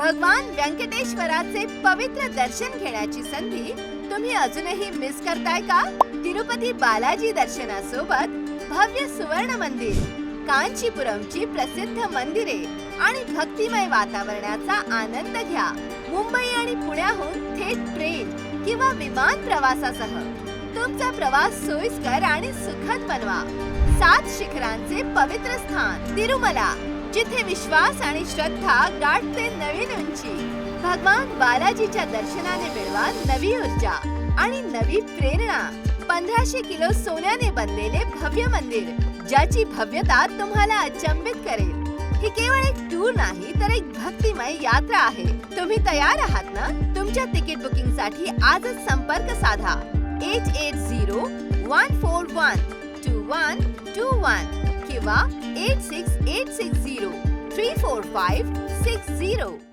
भगवान व्यंकटेश्वराचे पवित्र दर्शन घेण्याची संधी तुम्ही अजूनही मिस करताय का? तिरुपती बालाजी दर्शनासोबत भव्य सुवर्ण मंदिर, कांचीपुरमची प्रसिद्ध मंदिरे आणि भक्तिमय वातावरणाचा आनंद घ्या. मुंबई आणि पुण्याहून थेट ट्रेन किंवा विमान प्रवासासह तुमचा प्रवास सोयीस्कर आणि सुखद बनवा. 7 शिखरांचे पवित्र स्थान तिरुमला, जिथे विश्वास आणि श्रद्धा गाठते नवीन उंची. भगवान बालाजीच्या दर्शनाने मिळवा नवी ऊर्जा आणि नवी प्रेरणा. 1500 किलो सोन्याने बनलेले भव्य मंदिर, ज्याची भव्यता तुम्हाला अचंबित करेल. ही केवळ एक टूर नाही, तर एक भक्तिमय यात्रा आहे. तुम्ही तयार आहात ना? तुमच्या तिकीट बुकिंग साठी आजच संपर्क साधा 8801412121 किंवा 8686034560.